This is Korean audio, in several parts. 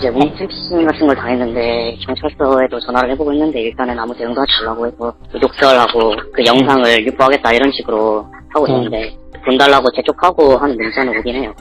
이제 홈피싱 같은 걸 당했는데 경찰서에도 전화를 해보고 있는데 일단은 아무 대응도 하지 말라고 해서 욕설하고 그 영상을 유포하겠다 이런 식으로 하고 있는데 돈 달라고 재촉하고 하는 문자는 오긴 해요.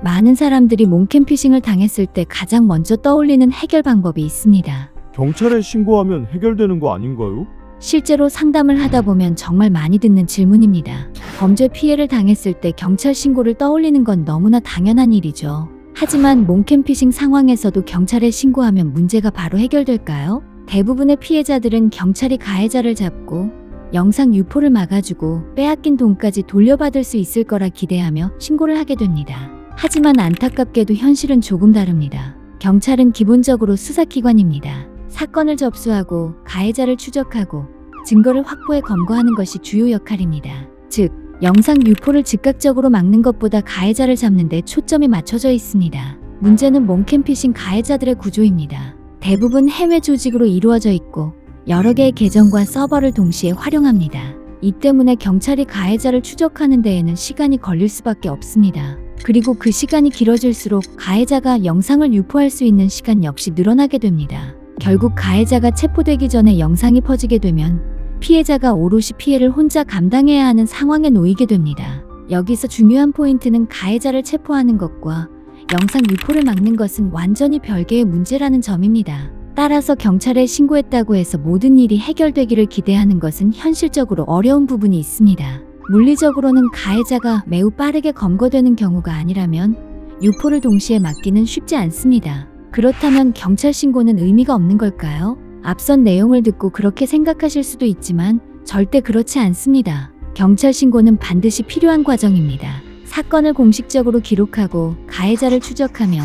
많은 사람들이 몽캠피싱을 당했을 때 가장 먼저 떠올리는 해결 방법이 있습니다. 경찰에 신고하면 해결되는 거 아닌가요? 실제로 상담을 하다 보면 정말 많이 듣는 질문입니다. 범죄 피해를 당했을 때 경찰 신고를 떠올리는 건 너무나 당연한 일이죠. 하지만 몽캠피싱 상황에서도 경찰에 신고하면 문제가 바로 해결될까요? 대부분의 피해자들은 경찰이 가해자를 잡고 영상 유포를 막아주고 빼앗긴 돈까지 돌려받을 수 있을 거라 기대하며 신고를 하게 됩니다. 하지만 안타깝게도 현실은 조금 다릅니다. 경찰은 기본적으로 수사기관입니다. 사건을 접수하고 가해자를 추적하고 증거를 확보해 검거하는 것이 주요 역할입니다. 즉, 영상 유포를 즉각적으로 막는 것보다 가해자를 잡는 데 초점이 맞춰져 있습니다. 문제는 몽캠피싱 가해자들의 구조입니다. 대부분 해외 조직으로 이루어져 있고 여러 개의 계정과 서버를 동시에 활용합니다. 이 때문에 경찰이 가해자를 추적하는 데에는 시간이 걸릴 수밖에 없습니다. 그리고 그 시간이 길어질수록 가해자가 영상을 유포할 수 있는 시간 역시 늘어나게 됩니다. 결국 가해자가 체포되기 전에 영상이 퍼지게 되면 피해자가 오롯이 피해를 혼자 감당해야 하는 상황에 놓이게 됩니다. 여기서 중요한 포인트는 가해자를 체포하는 것과 영상 유포를 막는 것은 완전히 별개의 문제라는 점입니다. 따라서 경찰에 신고했다고 해서 모든 일이 해결되기를 기대하는 것은 현실적으로 어려운 부분이 있습니다. 물리적으로는 가해자가 매우 빠르게 검거되는 경우가 아니라면 유포를 동시에 막기는 쉽지 않습니다. 그렇다면 경찰 신고는 의미가 없는 걸까요? 앞선 내용을 듣고 그렇게 생각하실 수도 있지만 절대 그렇지 않습니다. 경찰 신고는 반드시 필요한 과정입니다. 사건을 공식적으로 기록하고 가해자를 추적하며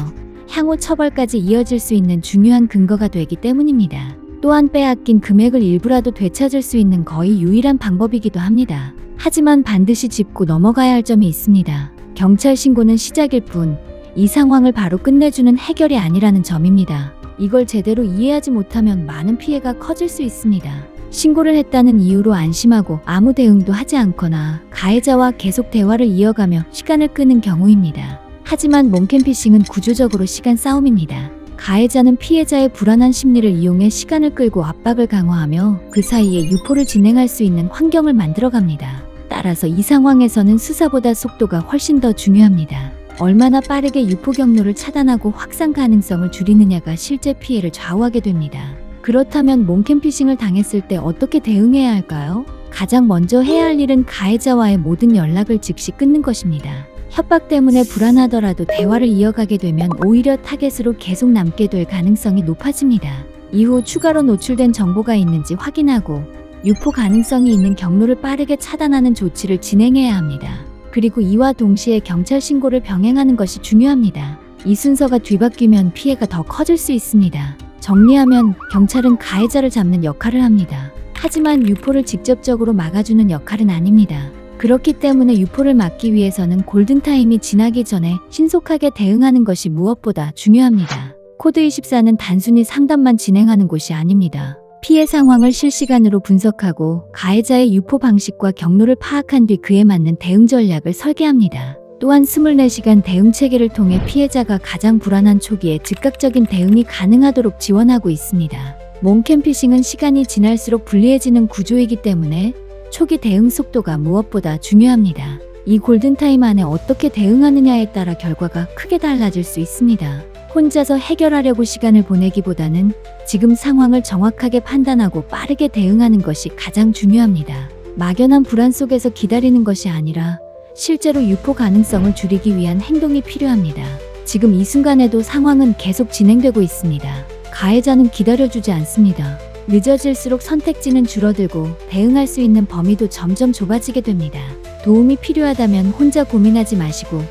향후 처벌까지 이어질 수 있는 중요한 근거가 되기 때문입니다. 또한 빼앗긴 금액을 일부라도 되찾을 수 있는 거의 유일한 방법이기도 합니다. 하지만 반드시 짚고 넘어가야 할 점이 있습니다. 경찰 신고는 시작일 뿐 이 상황을 바로 끝내주는 해결이 아니라는 점입니다. 이걸 제대로 이해하지 못하면 많은 피해가 커질 수 있습니다. 신고를 했다는 이유로 안심하고 아무 대응도 하지 않거나 가해자와 계속 대화를 이어가며 시간을 끄는 경우입니다. 하지만 몽캠피싱은 구조적으로 시간 싸움입니다. 가해자는 피해자의 불안한 심리를 이용해 시간을 끌고 압박을 강화하며 그 사이에 유포를 진행할 수 있는 환경을 만들어갑니다. 따라서 이 상황에서는 수사보다 속도가 훨씬 더 중요합니다. 얼마나 빠르게 유포 경로를 차단하고 확산 가능성을 줄이느냐가 실제 피해를 좌우하게 됩니다. 그렇다면 몽캠피싱을 당했을 때 어떻게 대응해야 할까요? 가장 먼저 해야 할 일은 가해자와의 모든 연락을 즉시 끊는 것입니다. 협박 때문에 불안하더라도 대화를 이어가게 되면 오히려 타겟으로 계속 남게 될 가능성이 높아집니다. 이후 추가로 노출된 정보가 있는지 확인하고 유포 가능성이 있는 경로를 빠르게 차단하는 조치를 진행해야 합니다. 그리고 이와 동시에 경찰 신고를 병행하는 것이 중요합니다. 이 순서가 뒤바뀌면 피해가 더 커질 수 있습니다. 정리하면 경찰은 가해자를 잡는 역할을 합니다. 하지만 유포를 직접적으로 막아주는 역할은 아닙니다. 그렇기 때문에 유포를 막기 위해서는 골든타임이 지나기 전에 신속하게 대응하는 것이 무엇보다 중요합니다. 코드24는 단순히 상담만 진행하는 곳이 아닙니다. 피해 상황을 실시간으로 분석하고 가해자의 유포 방식과 경로를 파악한 뒤 그에 맞는 대응 전략을 설계합니다. 또한 24시간 대응 체계를 통해 피해자가 가장 불안한 초기에 즉각적인 대응이 가능하도록 지원하고 있습니다. 몽캠피싱은 시간이 지날수록 불리해지는 구조이기 때문에 초기 대응 속도가 무엇보다 중요합니다. 이 골든타임 안에 어떻게 대응하느냐에 따라 결과가 크게 달라질 수 있습니다. 혼자서 해결하려고 시간을 보내기보다는 지금 상황을 정확하게 판단하고 빠르게 대응하는 것이 가장 중요합니다. 막연한 불안 속에서 기다리는 것이 아니라 실제로 유포 가능성을 줄이기 위한 행동이 필요합니다. 지금 이 순간에도 상황은 계속 진행되고 있습니다. 가해자는 기다려주지 않습니다. 늦어질수록 선택지는 줄어들고 대응할 수 있는 범위도 점점 좁아지게 됩니다. 도움이 필요하다면 혼자 고민하지 마시고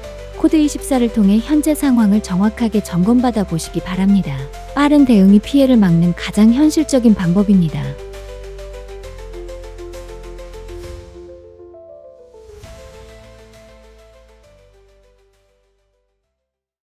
코드24를 통해 현재 상황을 정확하게 점검받아 보시기 바랍니다. 빠른 대응이 피해를 막는 가장 현실적인 방법입니다.